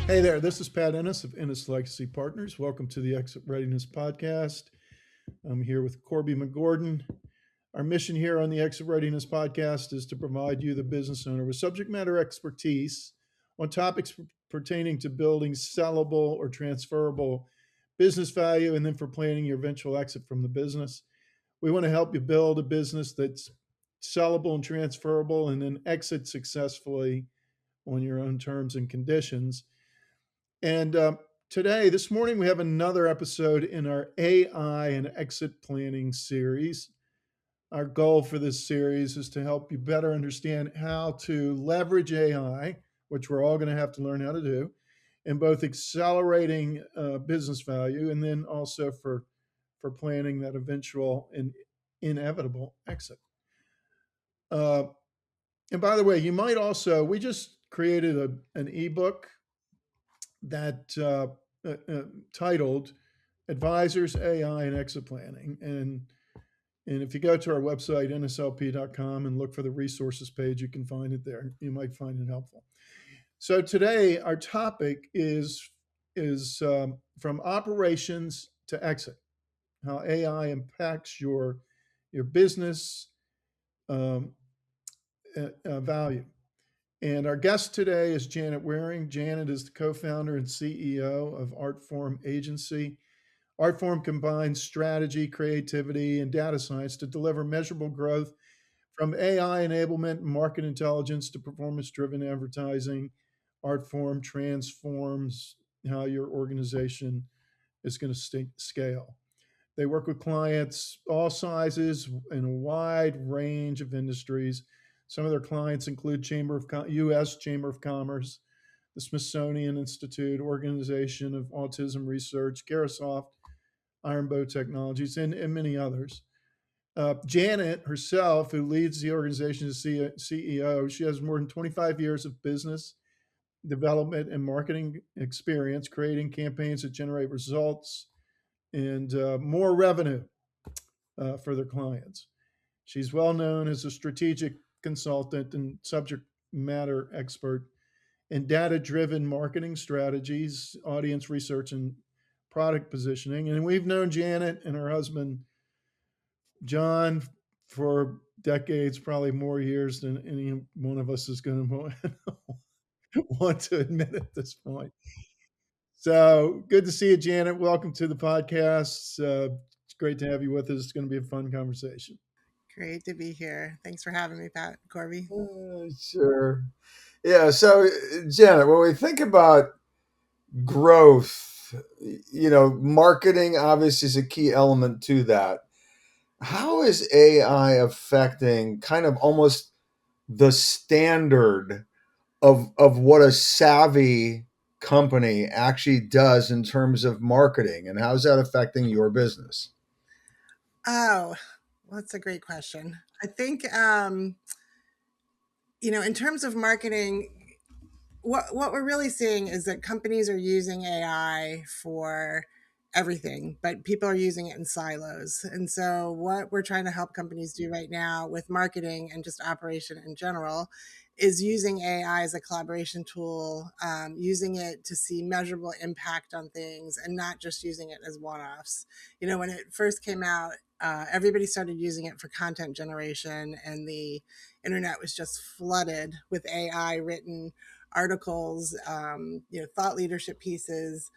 Hey there, this is Pat Ennis of Ennis Legacy Partners. Welcome to the Exit Readiness Podcast. I'm here with Corby Megorden. Our mission here on the Exit Readiness Podcast is to provide you, the business owner, with subject matter expertise on topics pertaining to building sellable or transferable business value, and then for planning your eventual exit from the business. We want to help you build a business that's sellable and transferable and then exit successfully on your own terms and conditions. And this morning, we have another episode in our AI and exit planning series. Our goal for this series is to help you better understand how to leverage AI, which we're all going to have to learn how to do, in both accelerating business value and then also for planning that eventual and inevitable exit. And by the way, you might also, we just created an ebook that titled Advisors, AI, and Exit Planning. And if you go to our website, nslp.com, and look for the resources page, you can find it there. You might find it helpful. So today, our topic is from operations to exit, how AI impacts your business value. And our guest today is Janet Waring. Janet is the co-founder and CEO of ArtForm Agency. ArtForm combines strategy, creativity, and data science to deliver measurable growth from AI enablement and market intelligence to performance-driven advertising. ArtForm transforms how your organization is going to scale. They work with clients all sizes in a wide range of industries. Some of their clients include U.S. Chamber of Commerce, the Smithsonian Institute, Organization of Autism Research, Carasoft, Ironbow Technologies, and many others. Janet herself, who leads the organization as CEO, she has more than 25 years of business development and marketing experience, creating campaigns that generate results and more revenue for their clients. She's well known as a strategic consultant and subject matter expert in data-driven marketing strategies, audience research, and product positioning. And we've known Janet and her husband, John, for decades, probably more years than any one of us is going to want to admit at this point. So good to see you, Janet. Welcome to the podcast. It's great to have you with us. It's going to be a fun conversation. Great to be here. Thanks for having me, Pat. Corby. Sure. Yeah. So, Janet, when we think about growth, marketing obviously is a key element to that. How is AI affecting kind of almost the standard of what a savvy company actually does in terms of marketing, and how's that affecting your business? Oh, well, that's a great question. I think, in terms of marketing, what we're really seeing is that companies are using AI for everything, but people are using it in silos. And so, what we're trying to help companies do right now with marketing and just operation in general is using AI as a collaboration tool, using it to see measurable impact on things and not just using it as one offs. When it first came out, everybody started using it for content generation, and the internet was just flooded with AI written articles, thought leadership pieces.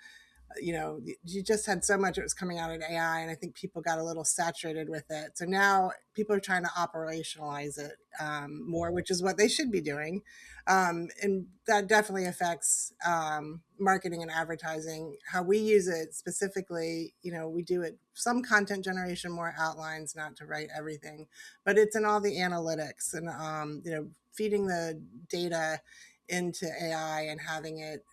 You just had so much that was coming out in AI, and I think people got a little saturated with it. So now people are trying to operationalize it more, which is what they should be doing. And that definitely affects marketing and advertising. How we use it specifically, we do it some content generation, more outlines, not to write everything, but it's in all the analytics and, feeding the data into AI and having it,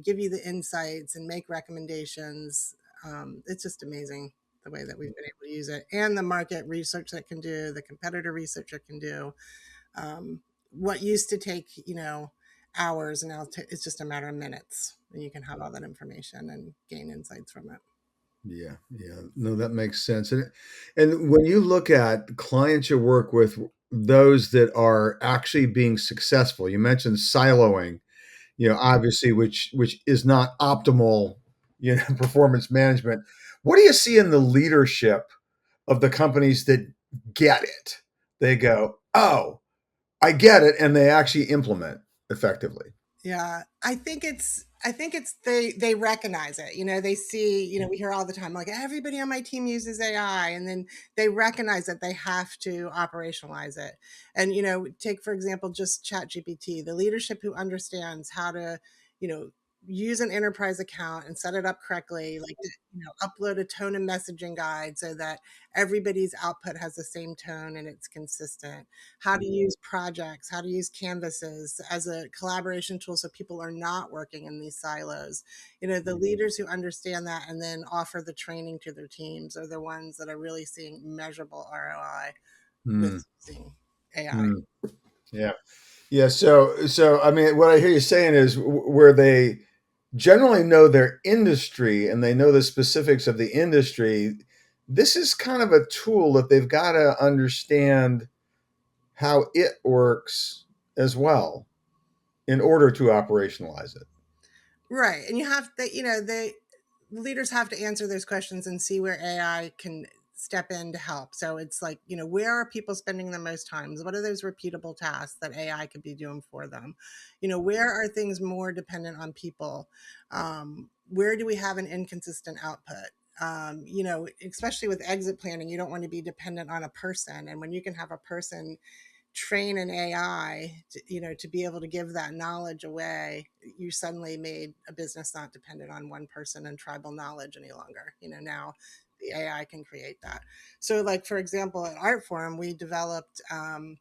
give you the insights and make recommendations. It's just amazing the way that we've been able to use it, and the market research that can do, the competitor research it can do. What used to take, hours, and now it's just a matter of minutes, and you can have all that information and gain insights from it. Yeah, yeah. No, that makes sense. And when you look at clients you work with, those that are actually being successful, you mentioned siloing. obviously, which is not optimal, performance management. What do you see in the leadership of the companies that get it? They go, "Oh, I get it," and they actually implement effectively. Yeah, I think it's they recognize it. They see, we hear all the time like everybody on my team uses AI, and then they recognize that they have to operationalize it. And take for example just ChatGPT, the leadership who understands how to, you know, use an enterprise account and set it up correctly, like upload a tone and messaging guide so that everybody's output has the same tone and it's consistent, how to use projects, how to use canvases as a collaboration tool so people are not working in these silos. The leaders who understand that and then offer the training to their teams are the ones that are really seeing measurable ROI Hmm. with using AI. Hmm. Yeah. Yeah. So I mean, what I hear you saying is where they generally know their industry and they know the specifics of the industry. This is kind of a tool that they've got to understand how it works as well in order to operationalize it. Right. And you have to, leaders have to answer those questions and see where AI can step in to help. So it's like, where are people spending the most times? What are those repeatable tasks that AI could be doing for them? Where are things more dependent on people? Where do we have an inconsistent output? Especially with exit planning, you don't want to be dependent on a person. And when you can have a person train an AI to be able to give that knowledge away, you suddenly made a business not dependent on one person and tribal knowledge any longer. Now the AI can create that. So, like for example, at Artform, we developed an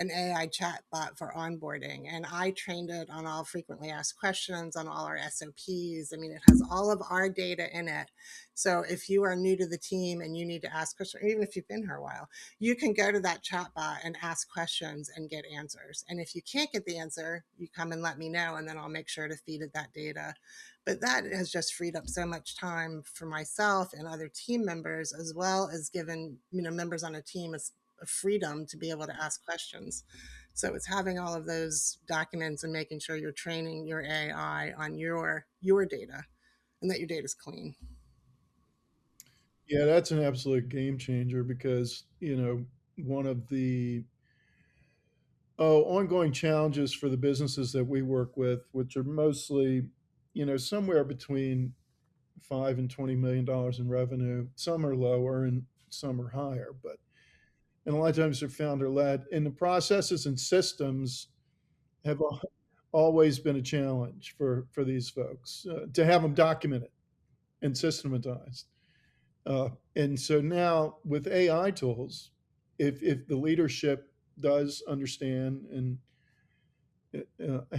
AI chat bot for onboarding, and I trained it on all frequently asked questions, on all our SOPs. I mean, it has all of our data in it. So if you are new to the team and you need to ask questions, or even if you've been here a while, you can go to that chat bot and ask questions and get answers. And if you can't get the answer, you come and let me know, and then I'll make sure to feed it that data. But that has just freed up so much time for myself and other team members, as well as given members on a team a freedom to be able to ask questions. So it's having all of those documents and making sure you're training your AI on your data and that your data is clean. Yeah, that's an absolute game changer because, one of the ongoing challenges for the businesses that we work with, which are mostly, somewhere between 5 and $20 million in revenue. Some are lower and some are higher, but and a lot of times they're founder led. And the processes and systems have always been a challenge for these folks to have them documented and systematized. And so now with AI tools, if the leadership does understand and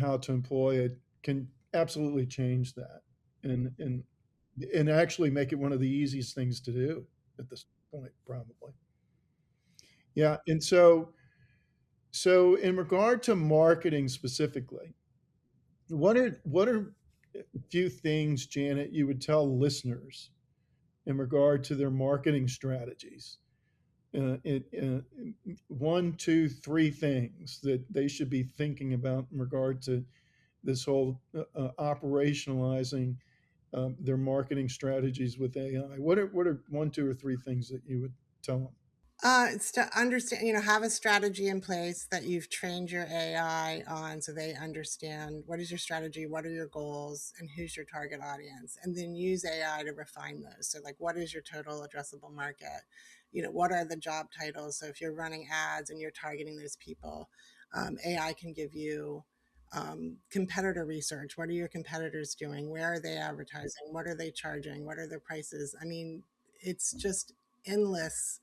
how to employ it, can absolutely change that, and actually make it one of the easiest things to do at this point, probably. Yeah, and so in regard to marketing specifically, what are a few things, Janet, you would tell listeners in regard to their marketing strategies? One, two, three things that they should be thinking about in regard to this whole operationalizing their marketing strategies with AI. What are one, two, or three things that you would tell them? It's to understand, have a strategy in place that you've trained your AI on so they understand what is your strategy, what are your goals, and who's your target audience. And then use AI to refine those. So, like, what is your total addressable market? What are the job titles? So, if you're running ads and you're targeting those people, AI can give you competitor research. What are your competitors doing? Where are they advertising? What are they charging? What are their prices? I mean, it's just endless,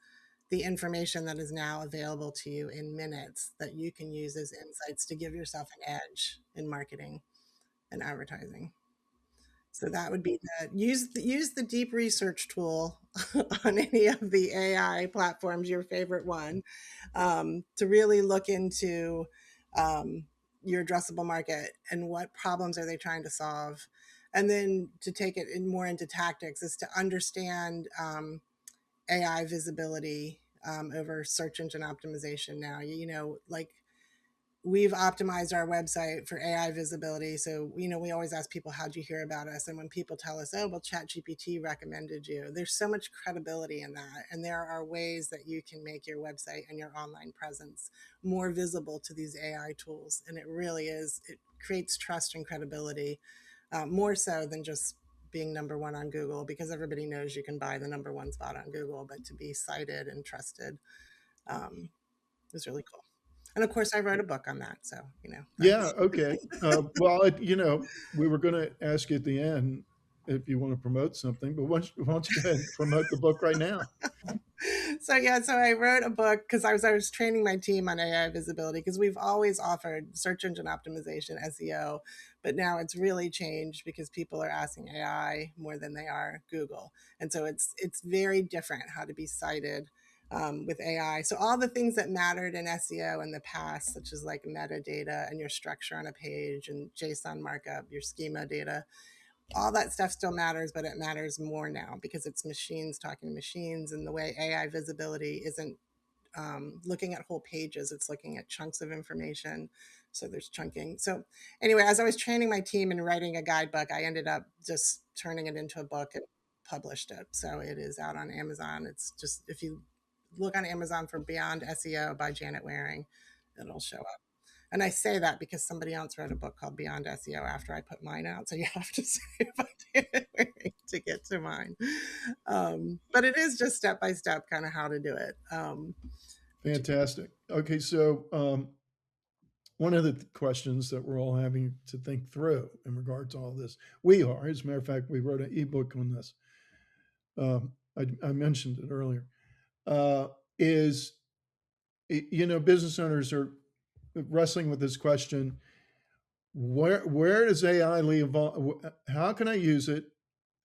the information that is now available to you in minutes that you can use as insights to give yourself an edge in marketing and advertising. So that would be use the deep research tool on any of the AI platforms, your favorite one, to really look into um, your addressable market and what problems are they trying to solve. And then to take it in more into tactics is to understand AI visibility over search engine optimization now. Like we've optimized our website for AI visibility. So, we always ask people, how'd you hear about us? And when people tell us, oh, well, ChatGPT recommended you, there's so much credibility in that. And there are ways that you can make your website and your online presence more visible to these AI tools. And it really is, it creates trust and credibility, more so than just being number one on Google, because everybody knows you can buy the number one spot on Google, but to be cited and trusted, um, is really cool. And of course, I wrote a book on that. So, Yeah. that's. Okay. Well, we were going to ask you at the end if you want to promote something, but why don't you go ahead and promote the book right now? So I wrote a book because I was training my team on AI visibility, because we've always offered search engine optimization, SEO, but now it's really changed because people are asking AI more than they are Google, and so it's very different how to be cited, with AI. So all the things that mattered in SEO in the past, such as like metadata and your structure on a page and JSON markup, your schema data, all that stuff still matters, but it matters more now because it's machines talking to machines. And the way AI visibility isn't, looking at whole pages, it's looking at chunks of information. So there's chunking. So anyway, as I was training my team and writing a guidebook, I ended up just turning it into a book and published it. So it is out on Amazon. It's just, if you look on Amazon for Beyond SEO by Janet Waring, it'll show up. And I say that because somebody else wrote a book called Beyond SEO after I put mine out. So you have to say if I did it to get to mine. But it is just step by step kind of how to do it. Fantastic. Okay. So, one of the questions that we're all having to think through in regard to all this, we are, as a matter of fact, we wrote an ebook on this. I mentioned it earlier. Is business owners are wrestling with this question: where does AI leave? How can I use it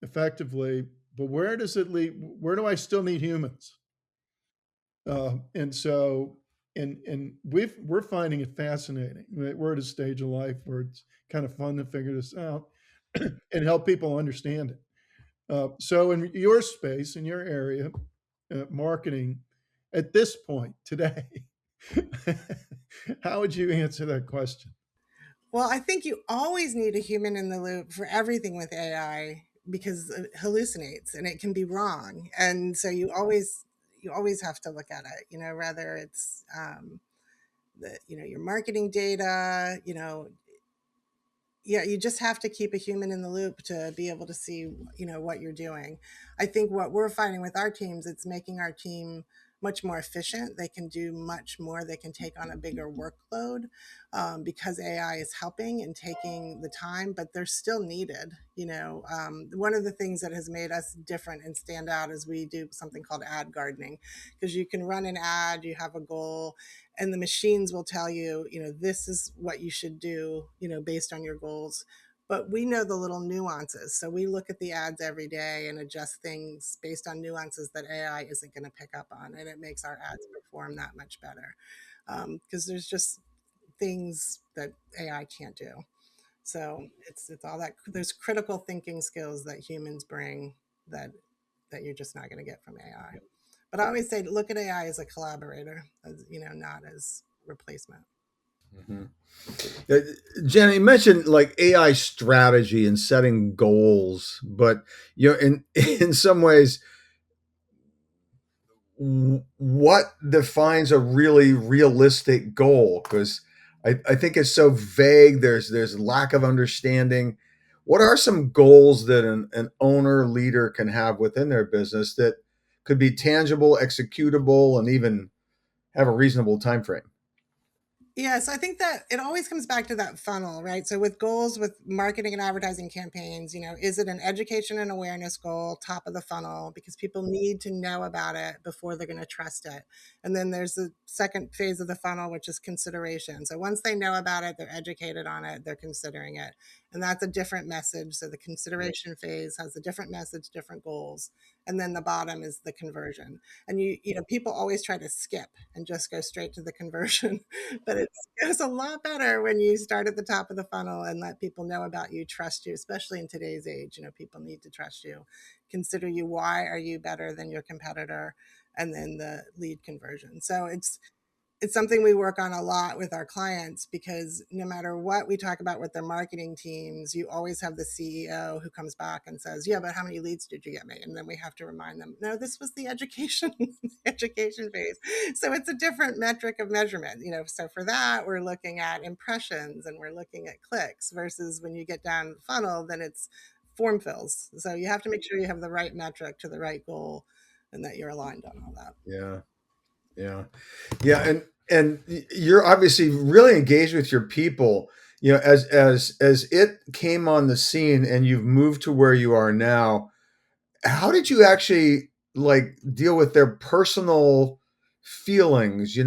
effectively? But where does it leave? Where do I still need humans? And so, and we're finding it fascinating. We're at a stage of life where it's kind of fun to figure this out and help people understand it. So, in your space, in your area, marketing, at this point today, how would you answer that question? Well, I think you always need a human in the loop for everything with AI because it hallucinates and it can be wrong. And so you always have to look at it, whether it's, your marketing data, yeah, you just have to keep a human in the loop to be able to see, what you're doing. I think what we're finding with our teams, it's making our team much more efficient. They can do much more. They can take on a bigger workload, because AI is helping and taking the time, but they're still needed. One of the things that has made us different and stand out is we do something called ad gardening, because you can run an ad, you have a goal, and the machines will tell you, this is what you should do, based on your goals. But we know the little nuances. So we look at the ads every day and adjust things based on nuances that AI isn't going to pick up on. And it makes our ads perform that much better. Because there's just things that AI can't do. So it's all that, there's critical thinking skills that humans bring that you're just not going to get from AI. But I always say, look at AI as a collaborator, as, not as replacement. Mhm. Uh, Jenna, you mentioned like AI strategy and setting goals, but in in some ways, what defines a really realistic goal? Because I think it's so vague. There's lack of understanding. What are some goals that an owner leader can have within their business that could be tangible, executable, and even have a reasonable time frame? Yeah, so I think that it always comes back to that funnel, right? So with goals, with marketing and advertising campaigns, is it an education and awareness goal, top of the funnel, because people need to know about it before they're going to trust it. And then there's the second phase of the funnel, which is consideration. So once they know about it, they're educated on it, they're considering it. And that's a different message. So the consideration phase has a different message, different goals. And then the bottom is the conversion. And people always try to skip and just go straight to the conversion. But it's a lot better when you start at the top of the funnel and let people know about you, trust you, especially in today's age. People need to trust you, consider you. Why are you better than your competitor? And then the lead conversion. So it's something we work on a lot with our clients, because no matter what we talk about with their marketing teams, you always have the CEO who comes back and says, yeah, but how many leads did you get me? And then we have to remind them, no, this was the education education phase. So it's a different metric of measurement, so for that we're looking at impressions and we're looking at clicks, versus when you get down the funnel, then it's form fills. So you have to make sure you have the right metric to the right goal and that you're aligned on all that. Yeah. Yeah. Yeah. And you're obviously really engaged with your people, as it came on the scene and you've moved to where you are now. How did you actually like deal with their personal feelings?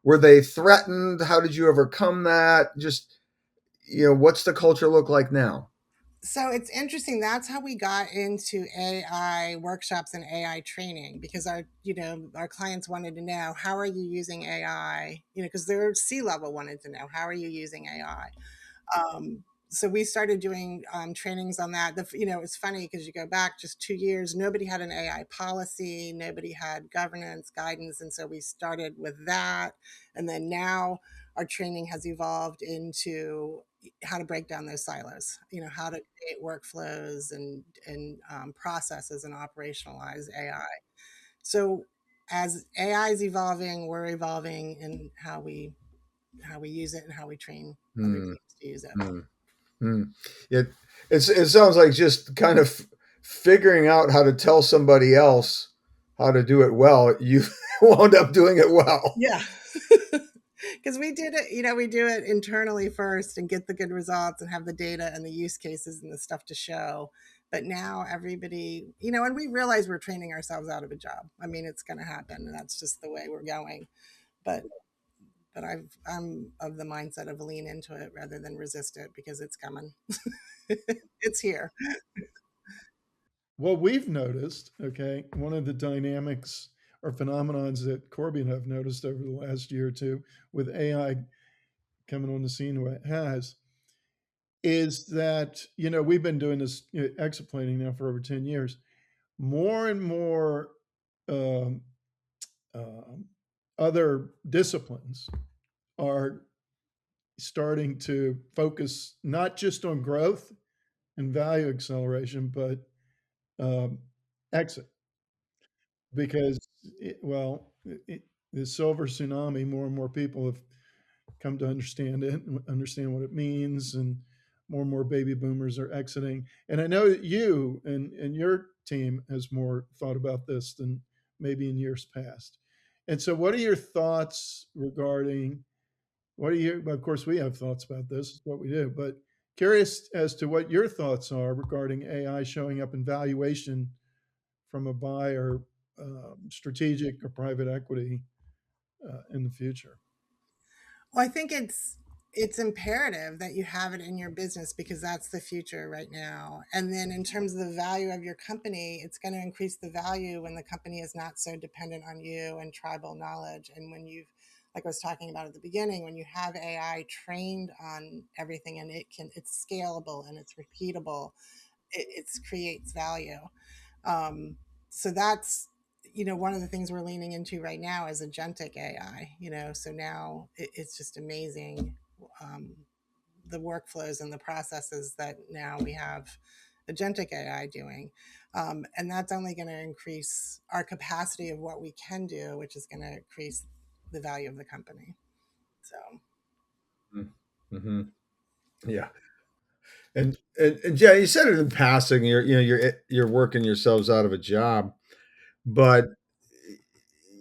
Were they threatened? How did you overcome that? Just, what's the culture look like now? So it's interesting. That's how we got into AI workshops and AI training, because our clients wanted to know, how are you using AI? Because their C-level wanted to know, how are you using AI? So we started doing trainings on that. It's funny because you go back just 2 years, nobody had an AI policy, nobody had governance, guidance. And so we started with that. And then now our training has evolved into how to break down those silos, how to create workflows and processes and operationalize AI. So as AI is evolving, we're evolving in how we use it and how we train other Hmm. teams to use it. Hmm. Hmm. It it sounds like just kind of figuring out how to tell somebody else how to do it well. You wound up doing it well. Yeah. Because we did it, we do it internally first and get the good results and have the data and the use cases and the stuff to show. But now everybody, and we realize we're training ourselves out of a job. I mean, it's going to happen, and that's just the way we're going. But I'm of the mindset of lean into it rather than resist it, because it's coming. It's here. What we've noticed, okay, one of the dynamics or phenomenons that Corby and I have noticed over the last year or two with AI coming on the scene, the way it has, is that, we've been doing this exoplaning now for over 10 years. More and more um, um, other disciplines are starting to focus not just on growth and value acceleration, but um, exit. Because, the silver tsunami, more and more people have come to understand it, and understand what it means, and more baby boomers are exiting. And I know that you and your team has more thought about this than maybe in years past. And so, what are your thoughts regarding? What are you? Of course, we have thoughts about this. It's what we do, but curious as to what your thoughts are regarding AI showing up in valuation from a buyer, strategic or private equity, in the future. Well, I think it's imperative that you have it in your business, because that's the future right now. And then in terms of the value of your company, it's going to increase the value when the company is not so dependent on you and tribal knowledge. And when you've, like I was talking about at the beginning, when you have AI trained on everything, and it's scalable and it's repeatable, it creates value. Um, so that's, one of the things we're leaning into right now is agentic AI, so now it's just amazing, um, the workflows and the processes that now we have agentic AI doing. And that's only going to increase our capacity of what we can do, which is going to increase the value of the company. So, Mm-hmm. Yeah. And yeah, you said it in passing. You're working yourselves out of a job, but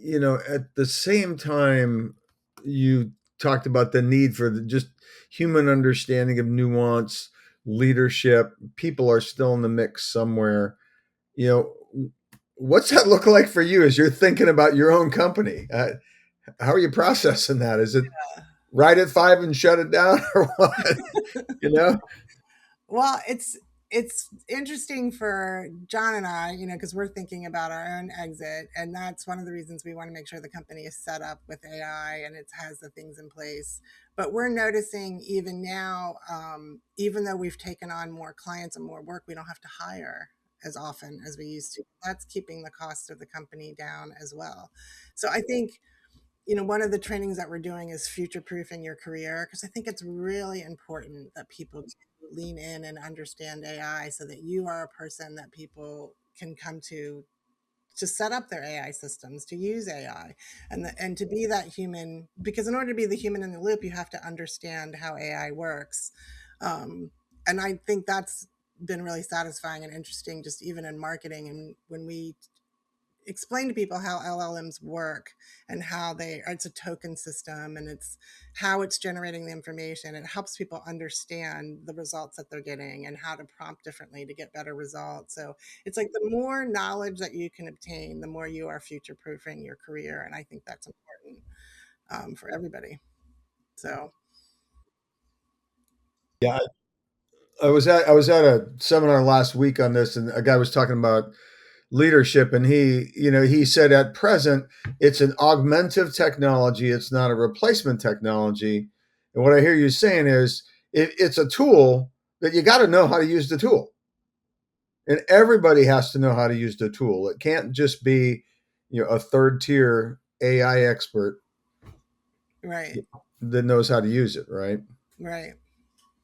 at the same time, you talked about the need for just human understanding of nuance, leadership. People are still in the mix somewhere. You know, what's that look like for you as you're thinking about your own company? How are you processing that? Is it right at five and shut it down, or what? You know? well, it's interesting for John and I, because we're thinking about our own exit, and that's one of the reasons we want to make sure the company is set up with AI and it has the things in place. But we're noticing even now, even though we've taken on more clients and more work, we don't have to hire as often as we used to. That's keeping the cost of the company down as well. So I think one of the trainings that we're doing is future proofing your career, because I think it's really important that people lean in and understand AI so that you are a person that people can come to set up their AI systems, to use AI, and to be that human. Because in order to be the human in the loop, you have to understand how AI works, um, and I think that's been really satisfying and interesting, just even in marketing. And when we explain to people how LLMs work and how it's a token system and it's how it's generating the information. It helps people understand the results that they're getting and how to prompt differently to get better results. So it's like the more knowledge that you can obtain, the more you are future proofing your career. And I think that's important for everybody. So, Yeah, I was at a seminar last week on this, and a guy was talking about leadership, and he said at present it's an augmentative technology, it's not a replacement technology. And what I hear you saying is it's a tool that you got to know how to use the tool, and everybody has to know how to use the tool. It can't just be a third tier AI expert right, that knows how to use it, right? right.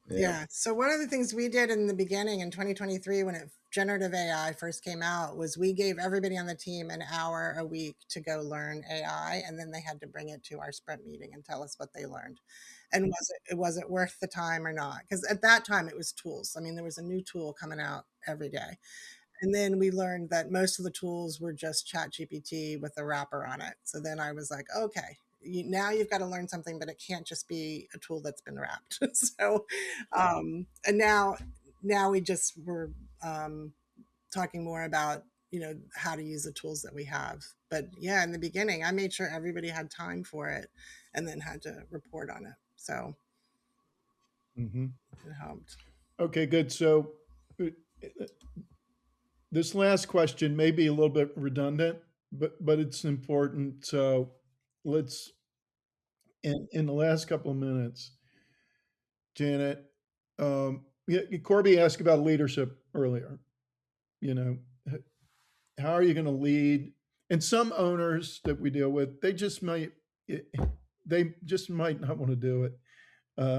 Yeah. Yeah. So one of the things we did in the beginning in 2023 when generative AI first came out was we gave everybody on the team an hour a week to go learn AI, and then they had to bring it to our sprint meeting and tell us what they learned. And was it worth the time or not? Because at that time it was tools. I mean, there was a new tool coming out every day. And then we learned that most of the tools were just chat GPT with a wrapper on it. So then I was like, okay, now you've got to learn something, but it can't just be a tool that's been wrapped. So, and now we just were talking more about, how to use the tools that we have. But yeah, in the beginning, I made sure everybody had time for it and then had to report on it. So Mm-hmm. it helped. Okay, good. So uh, this last question may be a little bit redundant, but it's important. So let's in the last couple of minutes, Janet. Yeah, Corby asked about leadership earlier. You know, how are you going to lead? And some owners that we deal with, they just might not want to do it,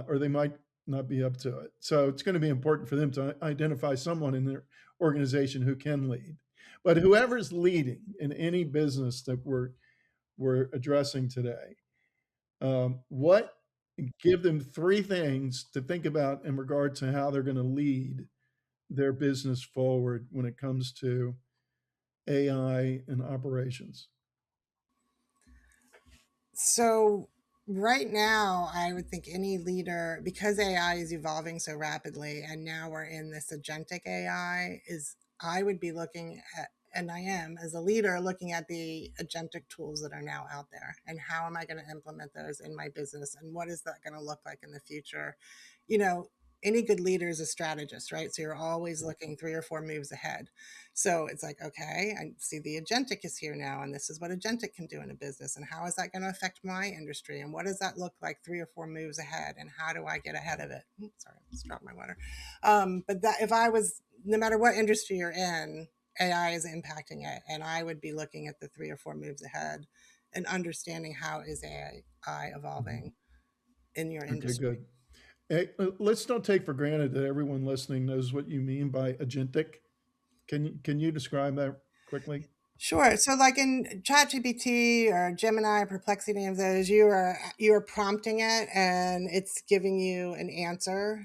or they might not be up to it. So it's going to be important for them to identify someone in their organization who can lead. But whoever's leading in any business that we're addressing today, what give them three things to think about in regard to how they're going to lead their business forward when it comes to AI and operations. So right now, I would think any leader, because AI is evolving so rapidly, and now we're in this agentic AI, is I would be looking at, and I am as a leader looking at the agentic tools that are now out there, and how am I going to implement those in my business, and what is that going to look like in the future? You know, any good leader is a strategist, right? So you're always looking 3 or 4 moves ahead. So it's like, okay, I see the agentic is here now, and this is what agentic can do in a business, and how is that going to affect my industry, and what does that look like 3 or 4 moves ahead, and how do I get ahead of it? Sorry, I just dropped my water. But that if I was, no matter what industry you're in, AI is impacting it, and I would be looking at the 3 or 4 moves ahead and understanding how is AI Mhm. evolving in your Okay, industry. good. Hey, let's not take for granted that everyone listening knows what you mean by agentic. Can you describe that quickly? Sure. So, like in ChatGPT or Gemini or Perplexity, any of those, you are prompting it and it's giving you an answer.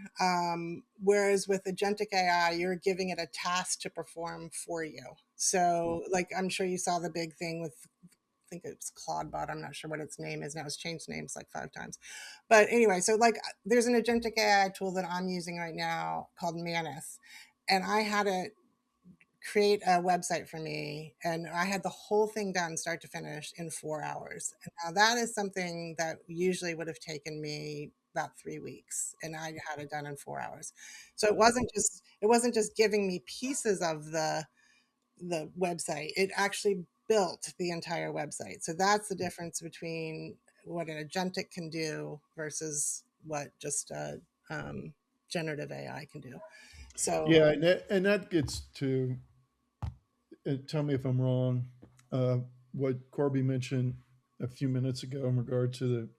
Whereas with agentic AI, you're giving it a task to perform for you. So, like I'm sure you saw the big thing with, I think it's Claudebot. I'm not sure what its name is now. It's changed names like 5 times. But anyway, so like there's an agentic AI tool that I'm using right now called Manus, and I had it create a website for me, and I had the whole thing done start to finish in 4 hours. And now that is something that usually would have taken me about 3 weeks, and I had it done in 4 hours. So it wasn't just giving me pieces of the website. It actually built the entire website. So that's the difference between what an agentic can do versus what just a generative AI can do. So Yeah, and that gets to tell me if I'm wrong. Uh, what Corby mentioned. a few minutes ago in regard to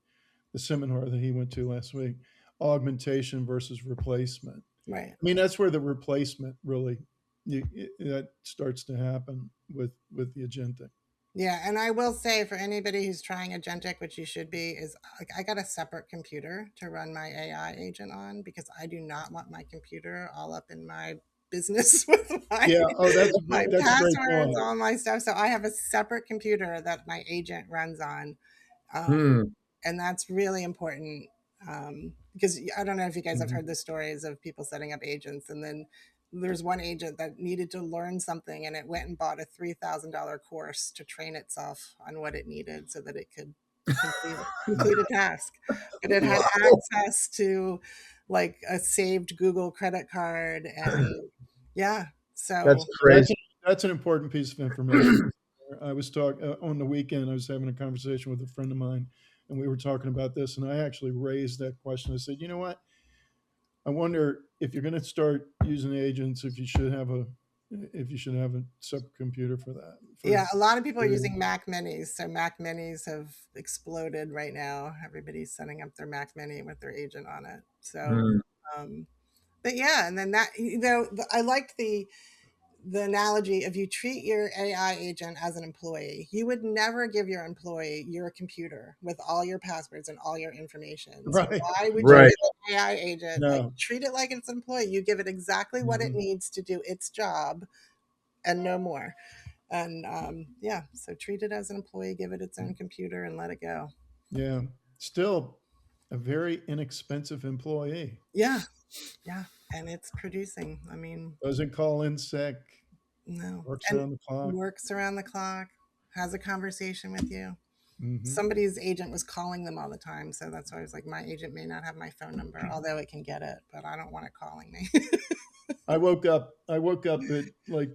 the seminar that he went to last week, augmentation versus replacement. Right. I mean, that's where the replacement really that starts to happen with the agentic. Yeah, and I will say for anybody who's trying agentic, which you should be, is like I got a separate computer to run my AI agent on because I do not want my computer all up in my business with Yeah. Oh, my that's a great passwords, point. all my stuff. So I have a separate computer that my agent runs on. Hmm. And that's really important because I don't know if you guys have Mhm. heard the stories of people setting up agents, and then there's one agent that needed to learn something, and it went and bought a $3,000 course to train itself on what it needed so that it could complete a task. But it had Wow. access to like a saved Google credit card, and yeah, That's so crazy. That's an important piece of information. I was talking on the weekend. I was having a conversation with a friend of mine, and we were talking about this. And I actually raised that question. I said, "You know what? I wonder if you're going to start using agents, if you should have a separate computer for that." yeah, a lot of people are using Mac Minis. So Mac Minis have exploded right now. Everybody's setting up their Mac Mini with their agent on it. So, Hmm. um, but yeah, and then that I liked the analogy, if you treat your AI agent as an employee, you would never give your employee your computer with all your passwords and all your information. So Right. why would you Right. give an AI agent, like, No. treat it like it's an employee? You give it exactly what it Mhm. needs to do its job and no more. And yeah, so treat it as an employee, give it its own computer, and let it go. Yeah. Still a very inexpensive employee. Yeah, yeah, and it's producing. I mean, Doesn't call in sick. no, Works and around the clock. works around the clock, has a conversation with you. Hmm. Somebody's agent was calling them all the time, so that's why I was like, my agent may not have my phone number, although it can get it, but I don't want it calling me. I woke up. I woke up at like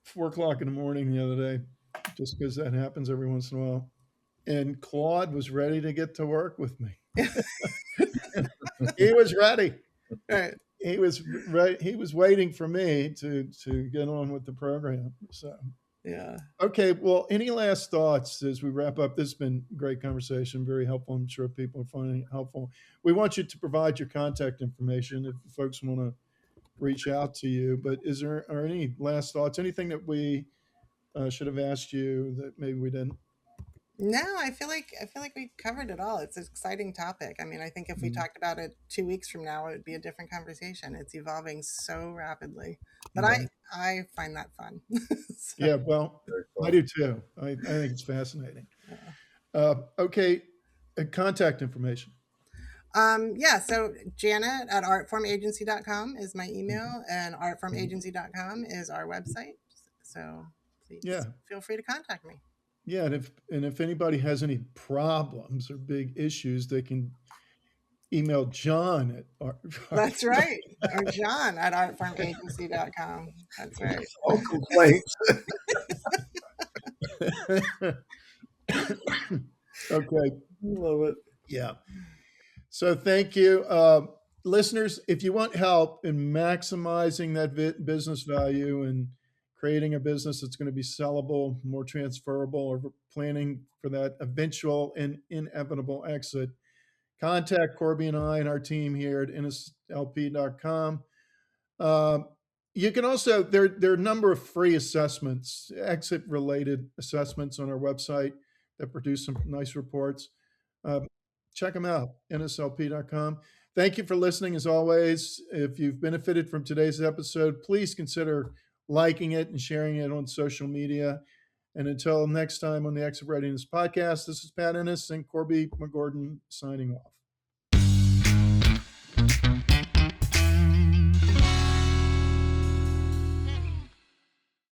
4 o'clock in the morning the other day, just because that happens every once in a while. And Claude was ready to get to work with me. He was ready. Right. He was right. He was waiting for me to get on with the program. So Yeah. okay. Well, any last thoughts as we wrap up? This has been a great conversation, very helpful. I'm sure people are finding it helpful. We want you to provide your contact information if folks want to reach out to you. But are any last thoughts? Anything that we should have asked you that maybe we didn't? No, I feel like we covered it all. It's an exciting topic. I mean, I think if we Mhm. talked about it 2 weeks from now, it would be a different conversation. It's evolving so rapidly, but I Right. I find that fun. So, Yeah. Well, Very I cool. do too. I think it's fascinating. yeah. Okay. Contact information. Yeah, so Janet at artformagency.com is my Mhm. email, and Mhm. artformagency.com is our website. So please Yeah. feel free to contact me. Yeah. And if anybody has any problems or big issues, they can email John at That's right. Or John at artformagency.com. That's right. All complaints. Okay. Love it. Yeah. So thank you. Listeners, if you want help in maximizing that business value and creating a business that's going to be sellable, more transferable, or planning for that eventual and inevitable exit, contact Corby and I and our team here at NSLP.com. Um, you can also, there are a number of free assessments, exit related assessments on our website that produce some nice reports. Um, Check them out, NSLP.com. Thank you for listening as always. If you've benefited from today's episode, please consider liking it and sharing it on social media. And until next time on the Exit Readiness podcast, this is Pat Ennis and Corby Megorden signing off.